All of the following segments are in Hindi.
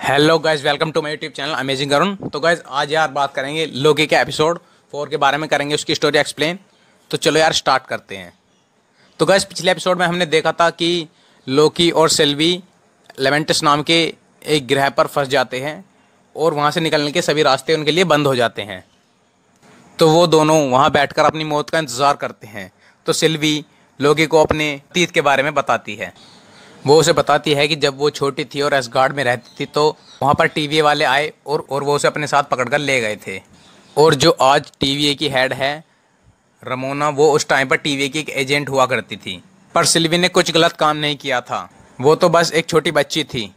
Hello guys, welcome to my YouTube channel Amazing Arun. तो गाइस आज यार बात करेंगे लोकी के एपिसोड 4 के बारे में, करेंगे उसकी स्टोरी एक्सप्लेन। तो चलो यार स्टार्ट करते हैं। तो गाइस पिछले एपिसोड में हमने देखा था कि लोकी और सिल्वी लेवेंटस नाम के एक ग्रह पर फंस जाते हैं और वहाँ से निकलने के सभी रास्ते उनके लिए बंद हो जाते हैं। तो वो दोनों वहाँ बैठकर अपनी मौत का इंतज़ार करते हैं। तो सिल्वी लोकी को अपने अतीत के बारे में बताती है। वो उसे बताती है कि जब वो छोटी थी और एसगार्ड में रहती थी तो वहाँ पर टीवीए वाले आए और वो उसे अपने साथ पकड़कर ले गए थे। और जो आज टीवीए की हेड है रमोना, वो उस टाइम पर टीवीए की एक एजेंट हुआ करती थी। पर सिल्वी ने कुछ गलत काम नहीं किया था। वो तो बस एक छोटी बच्ची थी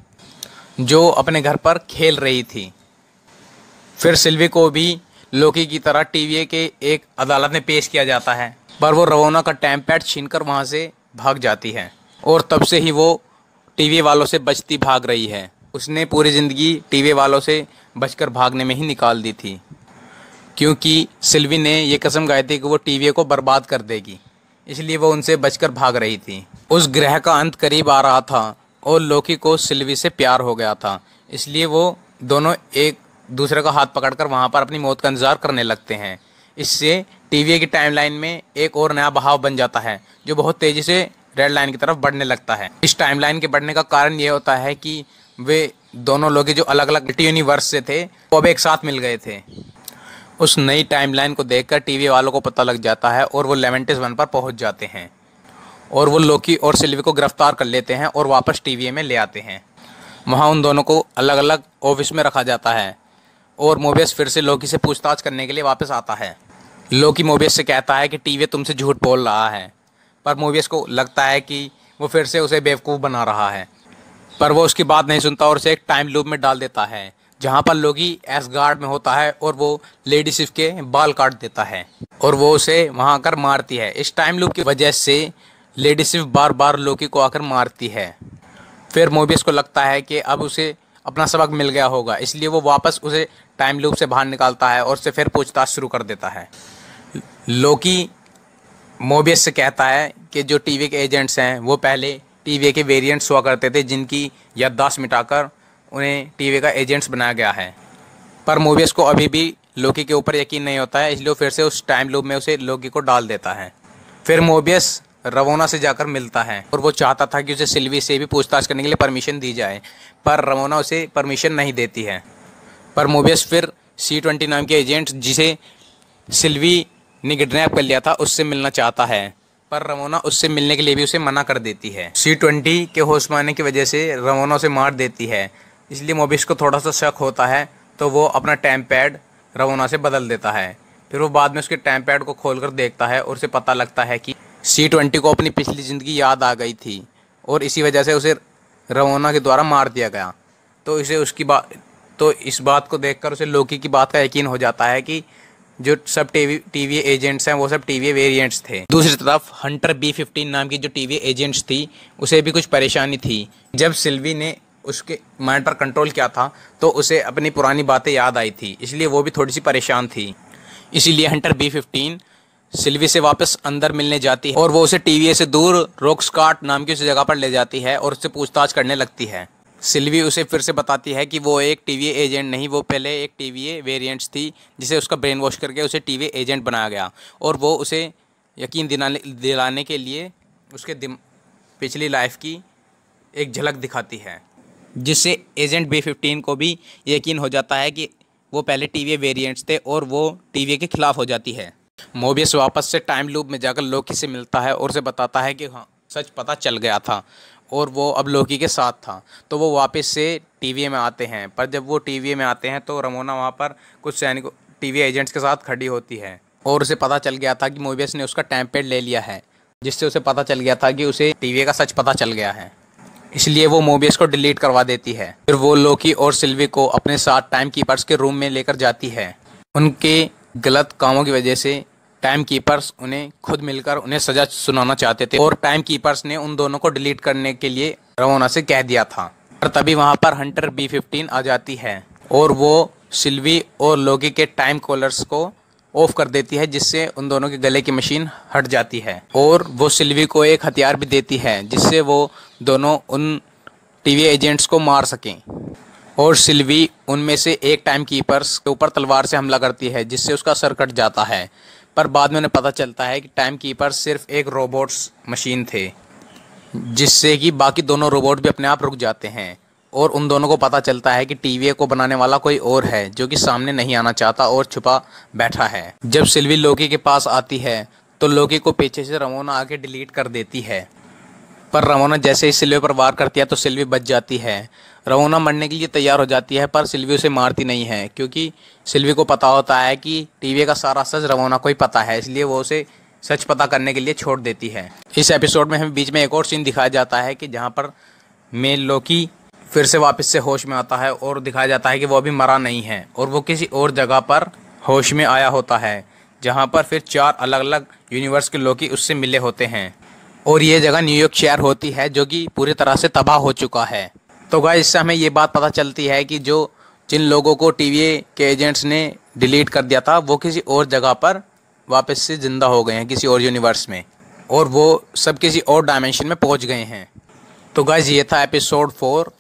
जो अपने घर पर खेल रही थी। फिर सिल्वी को भी लोकी की तरह टीवीए के एक अदालत में पेश किया जाता है, पर वो रमोना का टाइम पैड छीनकर वहाँ से भाग जाती है। और तब से ही वो टीवी वालों से बचती भाग रही है। उसने पूरी ज़िंदगी टीवी वालों से बचकर भागने में ही निकाल दी थी, क्योंकि सिल्वी ने ये कसम खाई थी कि वो टीवी को बर्बाद कर देगी, इसलिए वो उनसे बचकर भाग रही थी। उस ग्रह का अंत करीब आ रहा था और लोकी को सिल्वी से प्यार हो गया था, इसलिए वो दोनों एक दूसरे का हाथ पकड़कर वहाँ पर अपनी मौत का इंतज़ार करने लगते हैं। इससे टीवी की टाइमलाइन में एक और नया बहाव बन जाता है जो बहुत तेज़ी से रेड लाइन की तरफ बढ़ने लगता है। इस टाइमलाइन के बढ़ने का कारण ये होता है कि वे दोनों लोग जो अलग अलग यूनिवर्स से थे वो अब एक साथ मिल गए थे। उस नई टाइमलाइन को देखकर टीवी वालों को पता लग जाता है और वो लेवेंटिस 1 पर पहुंच जाते हैं और वो लोकी और सिल्वी को गिरफ्तार कर लेते हैं और वापस टीवी में ले आते हैं। वहाँ उन दोनों को अलग अलग ऑफिस में रखा जाता है और मोबियस फिर से लोकी से पूछताछ करने के लिए वापस आता है। लोकी मोबियस से कहता है कि टीवी तुमसे झूठ बोल रहा है, पर मोबियस को लगता है कि वो फिर से उसे बेवकूफ़ बना रहा है, पर वो उसकी बात नहीं सुनता और उसे एक टाइम लूप में डाल देता है जहाँ पर लोकी एसगार्ड में होता है और वो लेडी सिफ के बाल काट देता है और वो उसे वहाँ आकर मारती है। इस टाइम लूप की वजह से लेडी सिफ बार बार लोकी को आकर मारती है। फिर मोबियस को लगता है कि अब उसे अपना सबक मिल गया होगा, इसलिए वो वापस उसे टाइम लूप से बाहर निकालता है और उससे फिर पूछताछ शुरू कर देता है। लोकी मोबियस से कहता है कि जो टीवी के एजेंट्स हैं वो पहले टीवी के वेरिएंट्स हुआ करते थे जिनकी याददाश्त मिटाकर उन्हें टीवी का एजेंट्स बनाया गया है। पर मोबियस को अभी भी लोकी के ऊपर यकीन नहीं होता है, इसलिए वो फिर से उस टाइम लूप में उसे लोकी को डाल देता है। फिर मोबियस रमोना से जाकर मिलता है और वो चाहता था कि उसे सिल्वी से भी पूछताछ करने के लिए परमिशन दी जाए, पर रमोना उसे परमिशन नहीं देती है। पर मोबियस फिर C20 नाम के एजेंट जिसे सिल्वी ने किडनैप कर लिया था उससे मिलना चाहता है, पर रमोना उससे मिलने के लिए भी उसे मना कर देती है। C20 के होश में आने की वजह से रमोना उसे मार देती है, इसलिए मोबियस को थोड़ा सा शक होता है तो वो अपना टाइम पैड रमोना से बदल देता है। फिर वो बाद में उसके टाइम पैड को खोलकर देखता है और उसे पता लगता है कि C20 को अपनी पिछली ज़िंदगी याद आ गई थी और इसी वजह से उसे रमोना के द्वारा मार दिया गया। तो इस बात को देखकर उसे लोकी की बात का यकीन हो जाता है कि जो सब टीवी एजेंट्स हैं वो सब टीवी वेरिएंट्स थे। दूसरी तरफ हंटर B15 नाम की जो टीवी एजेंट्स थी उसे भी कुछ परेशानी थी। जब सिल्वी ने उसके माइंड पर कंट्रोल किया था तो उसे अपनी पुरानी बातें याद आई थी, इसलिए वो भी थोड़ी सी परेशान थी। इसीलिए हंटर B15 सिल्वी से वापस अंदर मिलने जाती है और वो उसे टीवी से दूर रोक्सकार्ट नाम की उस जगह पर ले जाती है और उससे पूछताछ करने लगती है। सिल्वी उसे फिर से बताती है कि वो एक टीवी एजेंट नहीं, वो पहले एक टीवी वेरिएंट्स थी जिसे उसका ब्रेन वॉश करके उसे टीवी एजेंट बनाया गया और वो उसे यकीन दिलाने के लिए उसके पिछली लाइफ की एक झलक दिखाती है, जिससे एजेंट B15 को भी यकीन हो जाता है कि वो पहले टीवी वेरिएंट्स थे और वो टीवी के खिलाफ हो जाती है। मोबियस वापस से टाइम लूप में जाकर लोकी से मिलता है और उसे बताता है कि हाँ सच पता चल गया था और वो अब लोकी के साथ था। तो वो वापस से टीवी में आते हैं, पर जब वो टीवी में आते हैं तो रमोना वहाँ पर कुछ सैनिकों टीवी एजेंट्स के साथ खड़ी होती है और उसे पता चल गया था कि मोबियस ने उसका टाइम पैड ले लिया है, जिससे उसे पता चल गया था कि उसे टीवी का सच पता चल गया है, इसलिए वो मोबियस को डिलीट करवा देती है। फिर वो लोकी और सिल्वी को अपने साथ टाइम कीपर्स के रूम में लेकर जाती है। उनके गलत कामों की वजह से टाइम कीपर्स उन्हें खुद मिलकर उन्हें सज़ा सुनाना चाहते थे और टाइम कीपर्स ने उन दोनों को डिलीट करने के लिए रमोना से कह दिया था। पर तभी वहाँ पर हंटर B15 आ जाती है और वो सिल्वी और लोकी के टाइम कॉलर्स को ऑफ कर देती है, जिससे उन दोनों के गले की मशीन हट जाती है और वो सिल्वी को एक हथियार भी देती है जिससे वो दोनों उन टीवी एजेंट्स को मार सकें। और सिल्वी उनमें से एक टाइम कीपर्स के ऊपर तलवार से हमला करती है जिससे उसका सर कट जाता है। पर बाद में उन्हें पता चलता है कि टाइम कीपर सिर्फ एक रोबोट्स मशीन थे, जिससे कि बाकी दोनों रोबोट भी अपने आप रुक जाते हैं। और उन दोनों को पता चलता है कि टीवीए को बनाने वाला कोई और है जो कि सामने नहीं आना चाहता और छुपा बैठा है। जब सिल्वी लोकी के पास आती है तो लोकी को पीछे से रमोना आके डिलीट कर देती है। पर रमोना जैसे ही सिल्वी पर वार करती है तो सिल्वी बच जाती है। रमोना मरने के लिए तैयार हो जाती है पर सिल्वी उसे मारती नहीं है, क्योंकि सिल्वी को पता होता है कि टीवीए का सारा सच रमोना को ही पता है, इसलिए वो उसे सच पता करने के लिए छोड़ देती है। इस एपिसोड में हमें बीच में एक और सीन दिखाया जाता है कि जहाँ पर मेल लोकी फिर से वापस से होश में आता है और दिखाया जाता है कि वो अभी मरा नहीं है और वो किसी और जगह पर होश में आया होता है, जहाँ पर फिर 4 अलग अलग यूनिवर्स के लोकी उससे मिले होते हैं। और ये जगह न्यूयॉर्क शहर होती है जो कि पूरी तरह से तबाह हो चुका है। तो गाइस इससे हमें ये बात पता चलती है कि जिन लोगों को टीवीए के एजेंट्स ने डिलीट कर दिया था वो किसी और जगह पर वापस से ज़िंदा हो गए हैं, किसी और यूनिवर्स में, और वो सब किसी और डायमेंशन में पहुंच गए हैं। तो गाइस ये था एपिसोड 4